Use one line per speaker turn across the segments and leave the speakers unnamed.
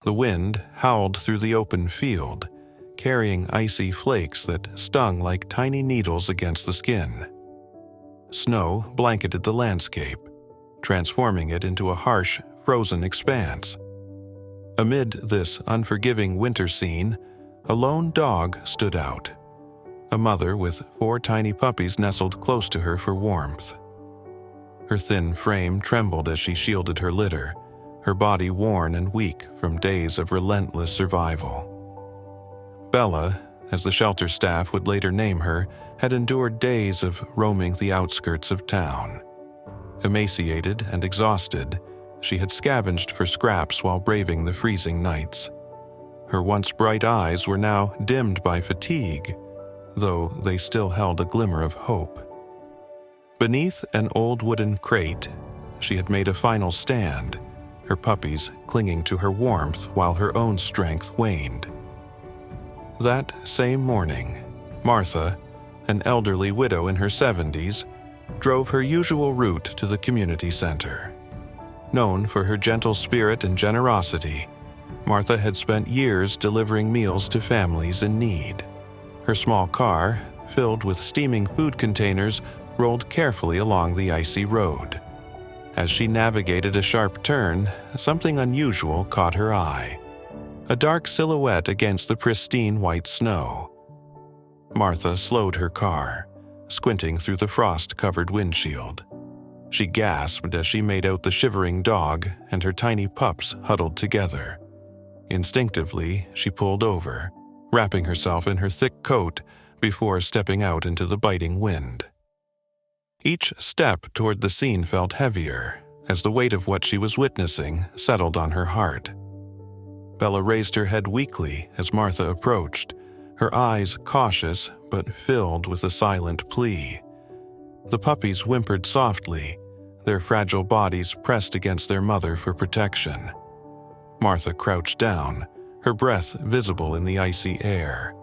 The wind howled through the open field, carrying icy flakes that stung like tiny needles against the skin. Snow blanketed the landscape, transforming it into a harsh, frozen expanse. Amid this unforgiving winter scene, a lone dog stood out. A mother with 4 tiny puppies nestled close to her for warmth. Her thin frame trembled as she shielded her litter, her body worn and weak from days of relentless survival. Bella, as the shelter staff would later name her, had endured days of roaming the outskirts of town. Emaciated and exhausted, she had scavenged for scraps while braving the freezing nights. Her once bright eyes were now dimmed by fatigue, though they still held a glimmer of hope. Beneath an old wooden crate, she had made a final stand, her puppies clinging to her warmth while her own strength waned. That same morning, Martha, an elderly widow in her 70s, drove her usual route to the community center. Known for her gentle spirit and generosity, Martha had spent years delivering meals to families in need. Her small car, filled with steaming food containers, rolled carefully along the icy road. As she navigated a sharp turn, something unusual caught her eye. A dark silhouette against the pristine white snow. Martha slowed her car, squinting through the frost-covered windshield. She gasped as she made out the shivering dog and her tiny pups huddled together. Instinctively, she pulled over, wrapping herself in her thick coat before stepping out into the biting wind. Each step toward the scene felt heavier, as the weight of what she was witnessing settled on her heart. Bella raised her head weakly as Martha approached, her eyes cautious but filled with a silent plea. The puppies whimpered softly, their fragile bodies pressed against their mother for protection. Martha crouched down, her breath visible in the icy air.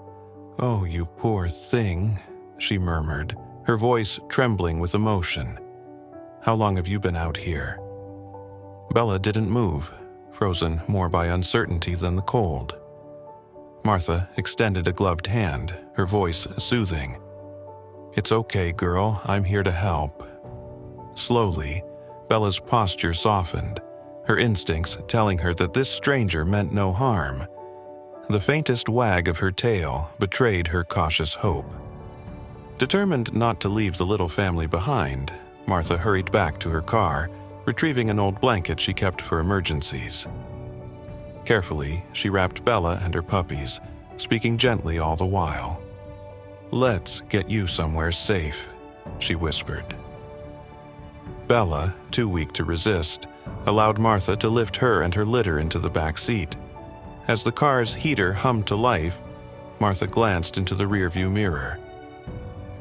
"Oh, you poor thing," she murmured, her voice trembling with emotion. "How long have you been out here?" Bella didn't move, frozen more by uncertainty than the cold. Martha extended a gloved hand, her voice soothing. "It's okay, girl, I'm here to help." Slowly, Bella's posture softened, her instincts telling her that this stranger meant no harm. The faintest wag of her tail betrayed her cautious hope. Determined not to leave the little family behind, Martha hurried back to her car, retrieving an old blanket she kept for emergencies. Carefully, she wrapped Bella and her puppies, speaking gently all the while. "Let's get you somewhere safe," she whispered. Bella, too weak to resist, allowed Martha to lift her and her litter into the back seat. As the car's heater hummed to life, Martha glanced into the rearview mirror.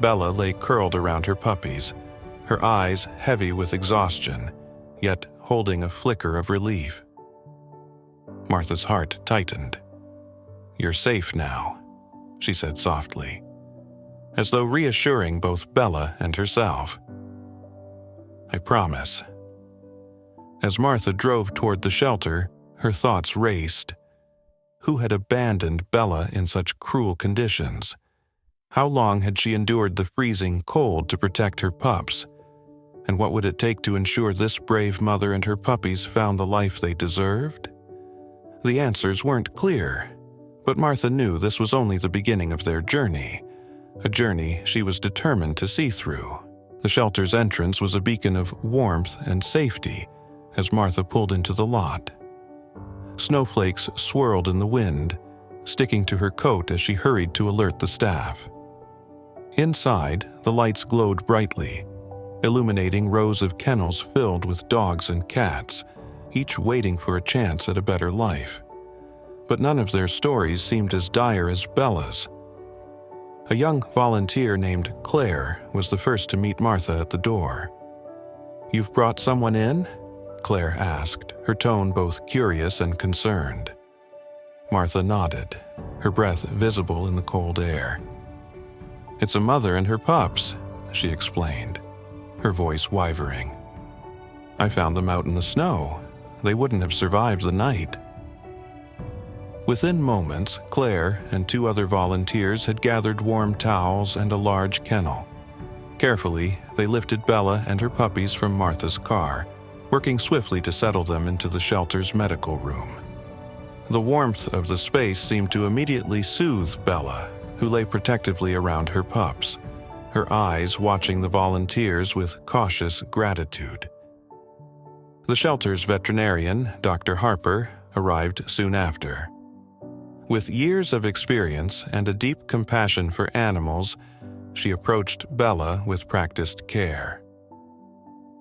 Bella lay curled around her puppies, her eyes heavy with exhaustion, yet holding a flicker of relief. Martha's heart tightened. "You're safe now," she said softly, as though reassuring both Bella and herself. "I promise." As Martha drove toward the shelter, her thoughts raced. Who had abandoned Bella in such cruel conditions? How long had she endured the freezing cold to protect her pups? And what would it take to ensure this brave mother and her puppies found the life they deserved? The answers weren't clear, but Martha knew this was only the beginning of their journey, a journey she was determined to see through. The shelter's entrance was a beacon of warmth and safety as Martha pulled into the lot. Snowflakes swirled in the wind, sticking to her coat as she hurried to alert the staff. Inside, the lights glowed brightly, illuminating rows of kennels filled with dogs and cats, each waiting for a chance at a better life. But none of their stories seemed as dire as Bella's. A young volunteer named Claire was the first to meet Martha at the door. "You've brought someone in?" Claire asked, her tone both curious and concerned. Martha nodded, her breath visible in the cold air. "It's a mother and her pups," she explained, her voice wavering. "I found them out in the snow. They wouldn't have survived the night." Within moments, Claire and 2 other volunteers had gathered warm towels and a large kennel. Carefully, they lifted Bella and her puppies from Martha's car, working swiftly to settle them into the shelter's medical room. The warmth of the space seemed to immediately soothe Bella, who lay protectively around her pups, her eyes watching the volunteers with cautious gratitude. The shelter's veterinarian, Dr. Harper, arrived soon after. With years of experience and a deep compassion for animals, she approached Bella with practiced care.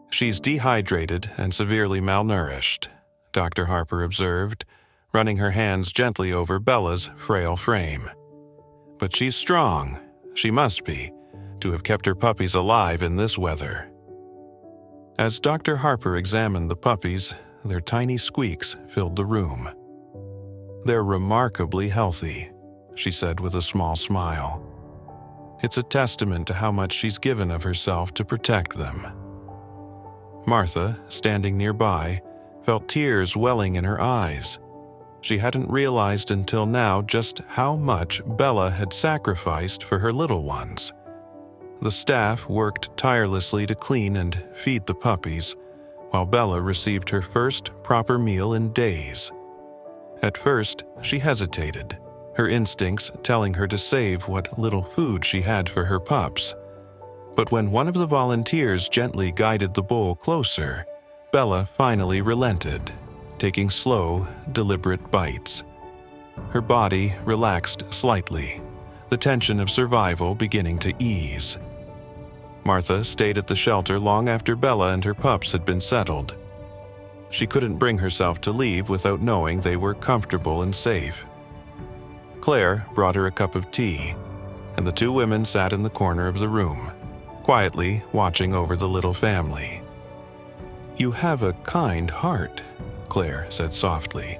"She's dehydrated and severely malnourished," Dr. Harper observed, running her hands gently over Bella's frail frame. "But she's strong, she must be, to have kept her puppies alive in this weather." As Dr. Harper examined the puppies, their tiny squeaks filled the room. "They're remarkably healthy," she said with a small smile. "It's a testament to how much she's given of herself to protect them." Martha, standing nearby, felt tears welling in her eyes. She hadn't realized until now just how much Bella had sacrificed for her little ones. The staff worked tirelessly to clean and feed the puppies, while Bella received her first proper meal in days. At first, she hesitated, her instincts telling her to save what little food she had for her pups. But when one of the volunteers gently guided the bowl closer, Bella finally relented, taking slow, deliberate bites. Her body relaxed slightly, the tension of survival beginning to ease. Martha stayed at the shelter long after Bella and her pups had been settled. She couldn't bring herself to leave without knowing they were comfortable and safe. Claire brought her a cup of tea, and the 2 women sat in the corner of the room, quietly watching over the little family. "You have a kind heart," Claire said softly.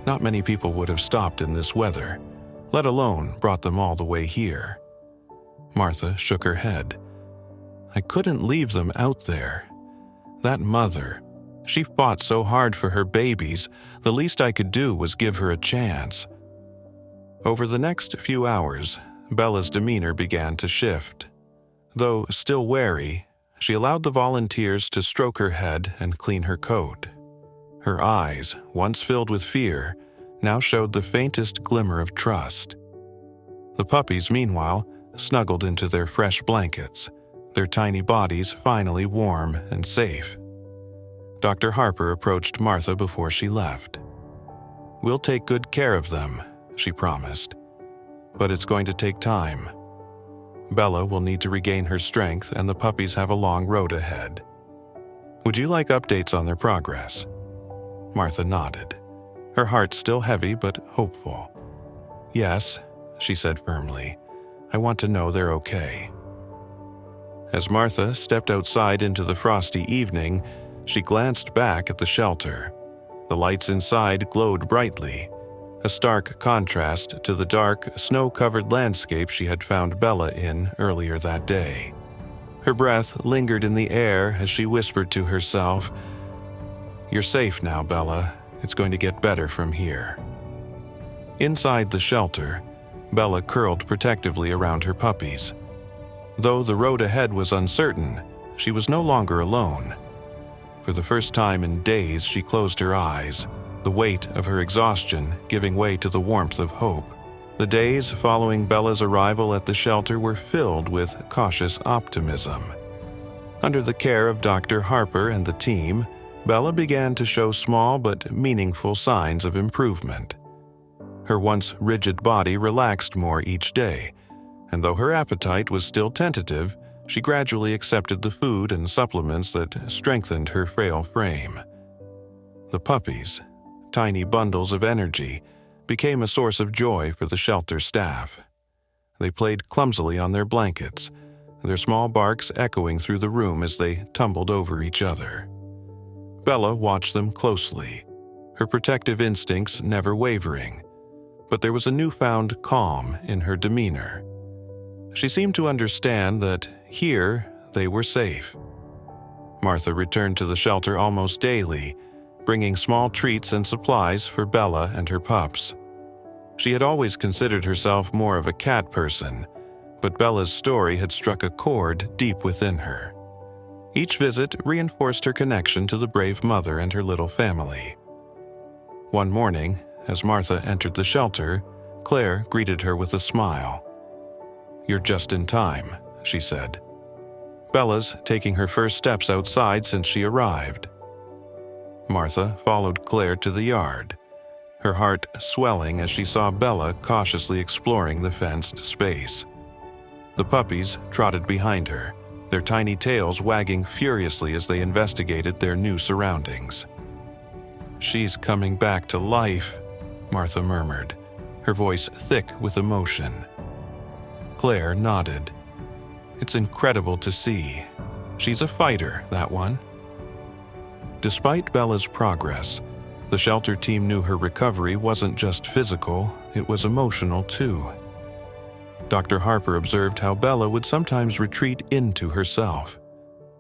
"Not many people would have stopped in this weather, let alone brought them all the way here." Martha shook her head. "I couldn't leave them out there. That mother, she fought so hard for her babies, the least I could do was give her a chance." Over the next few hours, Bella's demeanor began to shift. Though still wary, she allowed the volunteers to stroke her head and clean her coat. Her eyes, once filled with fear, now showed the faintest glimmer of trust. The puppies, meanwhile, snuggled into their fresh blankets, their tiny bodies finally warm and safe. Dr. Harper approached Martha before she left. "We'll take good care of them," she promised. "But it's going to take time. Bella will need to regain her strength, and the puppies have a long road ahead. Would you like updates on their progress?" Martha nodded, her heart still heavy but hopeful. "Yes," she said firmly. "I want to know they're okay." As Martha stepped outside into the frosty evening, she glanced back at the shelter. The lights inside glowed brightly, a stark contrast to the dark, snow-covered landscape she had found Bella in earlier that day. Her breath lingered in the air as she whispered to herself, "You're safe now, Bella. It's going to get better from here." Inside the shelter, Bella curled protectively around her puppies. Though the road ahead was uncertain, she was no longer alone. For the first time in days, she closed her eyes, the weight of her exhaustion giving way to the warmth of hope. The days following Bella's arrival at the shelter were filled with cautious optimism. Under the care of Dr. Harper and the team, Bella began to show small but meaningful signs of improvement. Her once rigid body relaxed more each day, and though her appetite was still tentative, she gradually accepted the food and supplements that strengthened her frail frame. The puppies, tiny bundles of energy, became a source of joy for the shelter staff. They played clumsily on their blankets, their small barks echoing through the room as they tumbled over each other. Bella watched them closely, her protective instincts never wavering, but there was a newfound calm in her demeanor. She seemed to understand that here they were safe. Martha returned to the shelter almost daily, bringing small treats and supplies for Bella and her pups. She had always considered herself more of a cat person, but Bella's story had struck a chord deep within her. Each visit reinforced her connection to the brave mother and her little family. One morning, as Martha entered the shelter, Claire greeted her with a smile. "You're just in time," she said. "Bella's taking her first steps outside since she arrived." Martha followed Claire to the yard, her heart swelling as she saw Bella cautiously exploring the fenced space. The puppies trotted behind her, their tiny tails wagging furiously as they investigated their new surroundings. "She's coming back to life," Martha murmured, her voice thick with emotion. Claire nodded. "It's incredible to see. She's a fighter, that one." Despite Bella's progress, the shelter team knew her recovery wasn't just physical, it was emotional too. Dr. Harper observed how Bella would sometimes retreat into herself,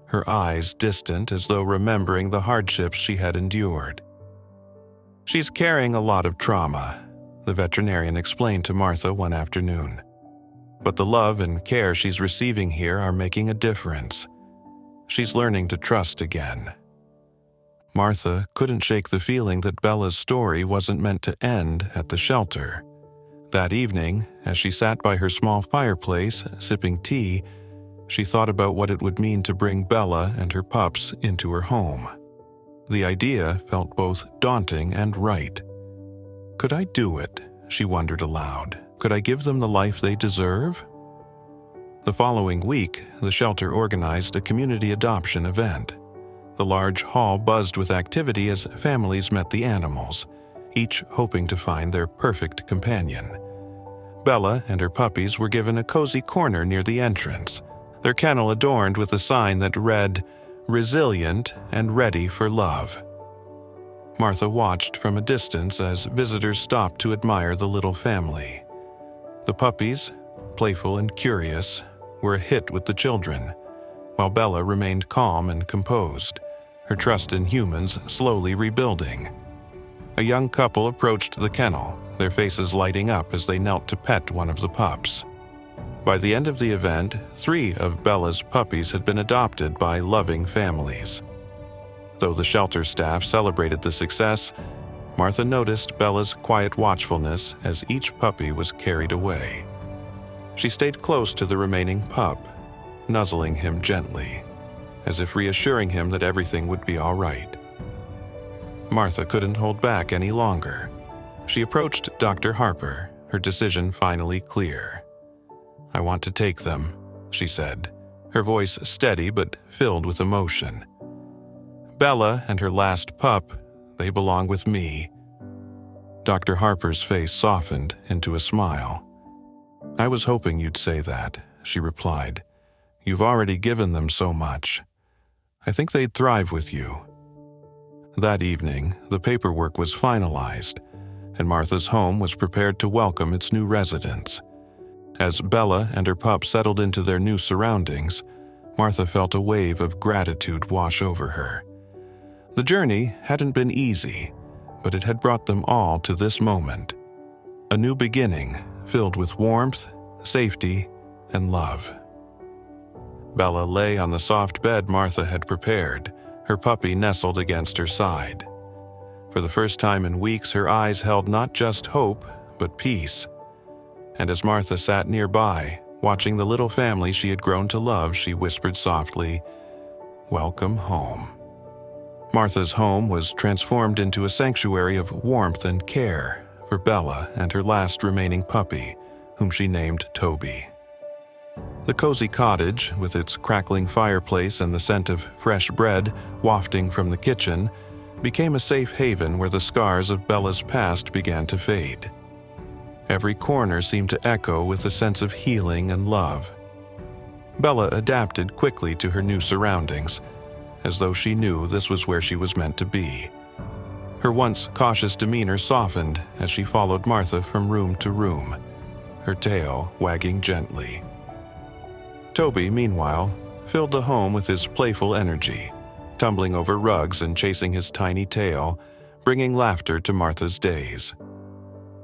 her eyes distant as though remembering the hardships she had endured. "She's carrying a lot of trauma," the veterinarian explained to Martha one afternoon. "But the love and care she's receiving here are making a difference. She's learning to trust again." Martha couldn't shake the feeling that Bella's story wasn't meant to end at the shelter. That evening, as she sat by her small fireplace, sipping tea, she thought about what it would mean to bring Bella and her pups into her home. The idea felt both daunting and right. Could I do it? She wondered aloud. Could I give them the life they deserve? The following week, the shelter organized a community adoption event. The large hall buzzed with activity as families met the animals, each hoping to find their perfect companion. Bella and her puppies were given a cozy corner near the entrance, their kennel adorned with a sign that read, "Resilient and ready for love." Martha watched from a distance as visitors stopped to admire the little family. The puppies, playful and curious, were a hit with the children, while Bella remained calm and composed, her trust in humans slowly rebuilding. A young couple approached the kennel, their faces lighting up as they knelt to pet one of the pups. By the end of the event, 3 of Bella's puppies had been adopted by loving families. Though the shelter staff celebrated the success, Martha noticed Bella's quiet watchfulness as each puppy was carried away. She stayed close to the remaining pup, nuzzling him gently, as if reassuring him that everything would be all right. Martha couldn't hold back any longer. She approached Dr. Harper, her decision finally clear. "I want to take them," she said, her voice steady but filled with emotion. "Bella and her last pup, they belong with me." Dr. Harper's face softened into a smile. "I was hoping you'd say that," she replied. "You've already given them so much. I think they'd thrive with you." That evening, the paperwork was finalized, and Martha's home was prepared to welcome its new residents. As Bella and her pup settled into their new surroundings, Martha felt a wave of gratitude wash over her. The journey hadn't been easy, but it had brought them all to this moment. A new beginning filled with warmth, safety, and love. Bella lay on the soft bed Martha had prepared, her puppy nestled against her side. For the first time in weeks, her eyes held not just hope, but peace. And as Martha sat nearby, watching the little family she had grown to love, she whispered softly, "Welcome home." Martha's home was transformed into a sanctuary of warmth and care for Bella and her last remaining puppy, whom she named Toby. The cozy cottage, with its crackling fireplace and the scent of fresh bread wafting from the kitchen, became a safe haven where the scars of Bella's past began to fade. Every corner seemed to echo with a sense of healing and love. Bella adapted quickly to her new surroundings, as though she knew this was where she was meant to be. Her once cautious demeanor softened as she followed Martha from room to room, her tail wagging gently. Toby, meanwhile, filled the home with his playful energy, tumbling over rugs and chasing his tiny tail, bringing laughter to Martha's days.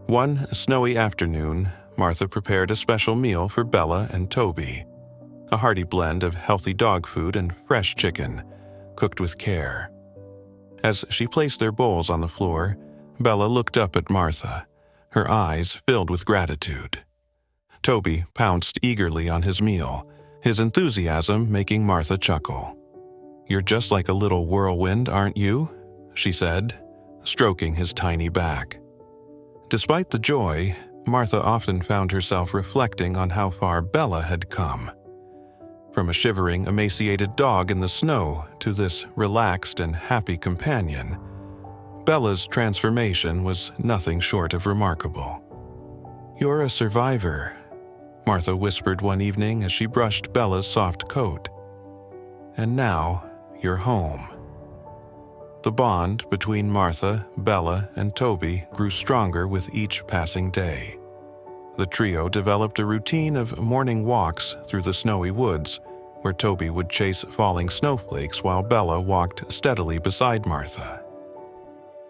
One snowy afternoon, Martha prepared a special meal for Bella and Toby, a hearty blend of healthy dog food and fresh chicken, cooked with care. As she placed their bowls on the floor, Bella looked up at Martha, her eyes filled with gratitude. Toby pounced eagerly on his meal, his enthusiasm making Martha chuckle. "You're just like a little whirlwind, aren't you?" she said, stroking his tiny back. Despite the joy, Martha often found herself reflecting on how far Bella had come. From a shivering, emaciated dog in the snow to this relaxed and happy companion, Bella's transformation was nothing short of remarkable. "You're a survivor," Martha whispered one evening as she brushed Bella's soft coat. "And now, you're home." The bond between Martha, Bella, and Toby grew stronger with each passing day. The trio developed a routine of morning walks through the snowy woods, where Toby would chase falling snowflakes while Bella walked steadily beside Martha.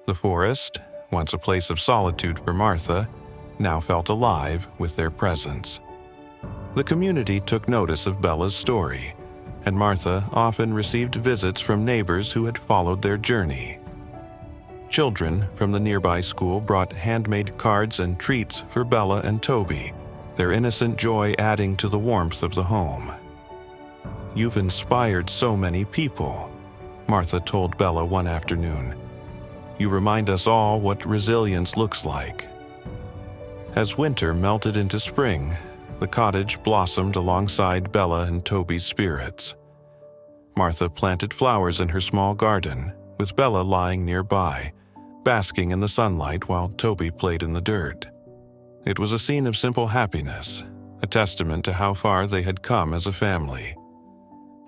The forest, once a place of solitude for Martha, now felt alive with their presence. The community took notice of Bella's story, and Martha often received visits from neighbors who had followed their journey. Children from the nearby school brought handmade cards and treats for Bella and Toby, their innocent joy adding to the warmth of the home. "You've inspired so many people," Martha told Bella one afternoon. "You remind us all what resilience looks like." As winter melted into spring, the cottage blossomed alongside Bella and Toby's spirits. Martha planted flowers in her small garden, with Bella lying nearby, basking in the sunlight while Toby played in the dirt. It was a scene of simple happiness, a testament to how far they had come as a family.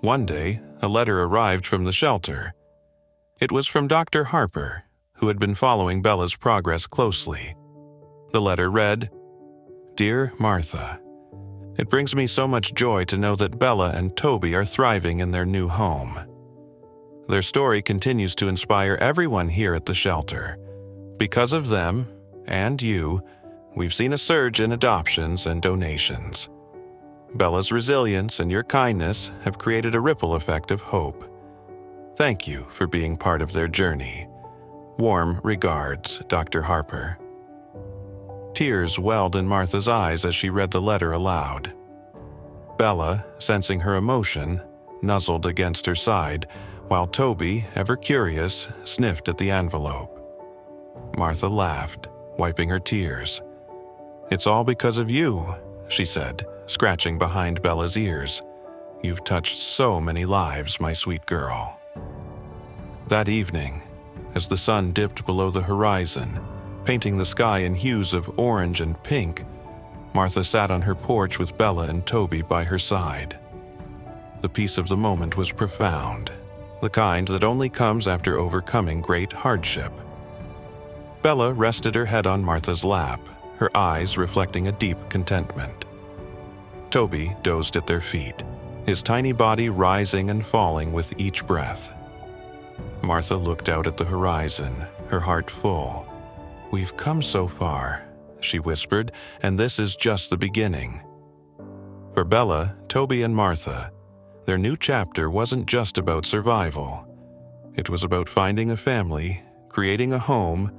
One day, a letter arrived from the shelter. It was from Dr. Harper, who had been following Bella's progress closely. The letter read, "Dear Martha, it brings me so much joy to know that Bella and Toby are thriving in their new home. Their story continues to inspire everyone here at the shelter. Because of them, and you, we've seen a surge in adoptions and donations. Bella's resilience and your kindness have created a ripple effect of hope. Thank you for being part of their journey. Warm regards, Dr. Harper." Tears welled in Martha's eyes as she read the letter aloud. Bella, sensing her emotion, nuzzled against her side, while Toby, ever curious, sniffed at the envelope. Martha laughed, wiping her tears. "It's all because of you," she said, scratching behind Bella's ears. "You've touched so many lives, my sweet girl." That evening, as the sun dipped below the horizon, painting the sky in hues of orange and pink, Martha sat on her porch with Bella and Toby by her side. The peace of the moment was profound, the kind that only comes after overcoming great hardship. Bella rested her head on Martha's lap, her eyes reflecting a deep contentment. Toby dozed at their feet, his tiny body rising and falling with each breath. Martha looked out at the horizon, her heart full. "We've come so far," she whispered, "and this is just the beginning." For Bella, Toby, and Martha, their new chapter wasn't just about survival. It was about finding a family, creating a home,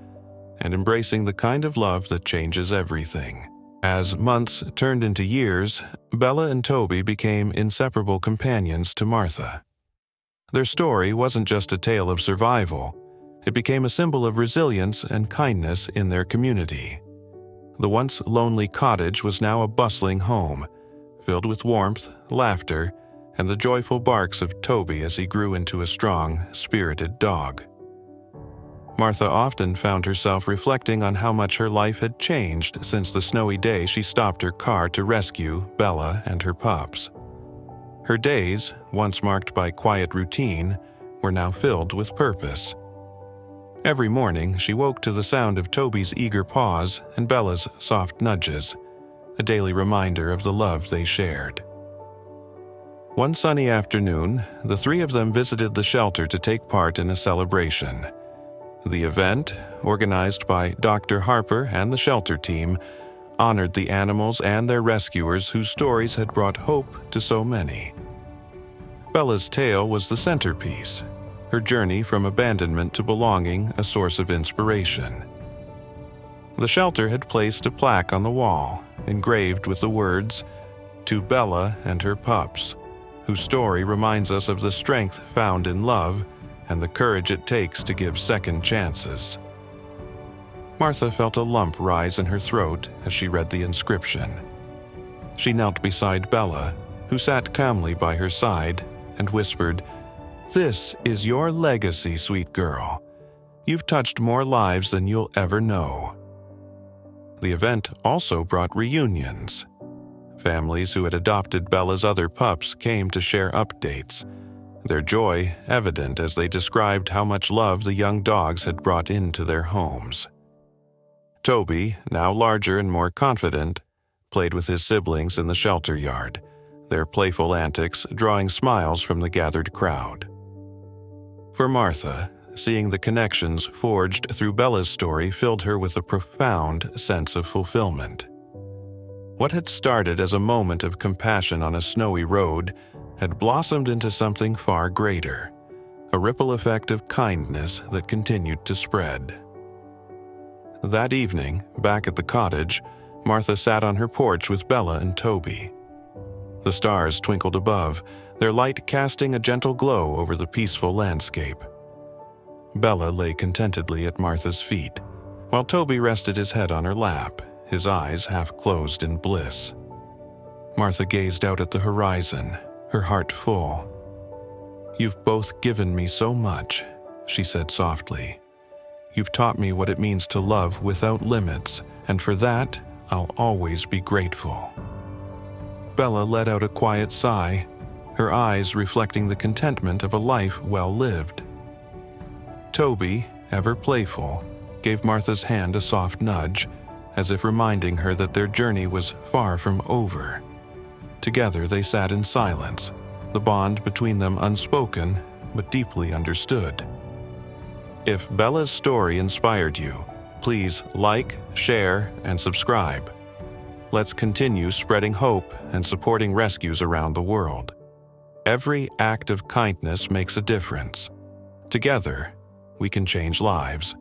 and embracing the kind of love that changes everything. As months turned into years, Bella and Toby became inseparable companions to Martha. Their story wasn't just a tale of survival. It became a symbol of resilience and kindness in their community. The once lonely cottage was now a bustling home, filled with warmth, laughter, and the joyful barks of Toby as he grew into a strong, spirited dog. Martha often found herself reflecting on how much her life had changed since the snowy day she stopped her car to rescue Bella and her pups. Her days, once marked by quiet routine, were now filled with purpose. Every morning, she woke to the sound of Toby's eager paws and Bella's soft nudges, a daily reminder of the love they shared. One sunny afternoon, the three of them visited the shelter to take part in a celebration. The event, organized by Dr. Harper and the shelter team, honored the animals and their rescuers whose stories had brought hope to so many. Bella's tale was the centerpiece, her journey from abandonment to belonging a source of inspiration. The shelter had placed a plaque on the wall, engraved with the words, "To Bella and her pups," whose story reminds us of the strength found in love and the courage it takes to give second chances. Martha felt a lump rise in her throat as she read the inscription. She knelt beside Bella, who sat calmly by her side, and whispered, "This is your legacy, sweet girl. You've touched more lives than you'll ever know." The event also brought reunions. Families who had adopted Bella's other pups came to share updates, their joy evident as they described how much love the young dogs had brought into their homes. Toby, now larger and more confident, played with his siblings in the shelter yard, their playful antics drawing smiles from the gathered crowd. For Martha, seeing the connections forged through Bella's story filled her with a profound sense of fulfillment. What had started as a moment of compassion on a snowy road had blossomed into something far greater, a ripple effect of kindness that continued to spread. That evening, back at the cottage, Martha sat on her porch with Bella and Toby. The stars twinkled above, their light casting a gentle glow over the peaceful landscape. Bella lay contentedly at Martha's feet, while Toby rested his head on her lap, his eyes half closed in bliss. Martha gazed out at the horizon, her heart full. "You've both given me so much," she said softly. "You've taught me what it means to love without limits, and for that, I'll always be grateful." Bella let out a quiet sigh, her eyes reflecting the contentment of a life well lived. Toby, ever playful, gave Martha's hand a soft nudge, as if reminding her that their journey was far from over. Together they sat in silence, the bond between them unspoken but deeply understood. If Bella's story inspired you, please like, share, and subscribe. Let's continue spreading hope and supporting rescues around the world. Every act of kindness makes a difference. Together, we can change lives.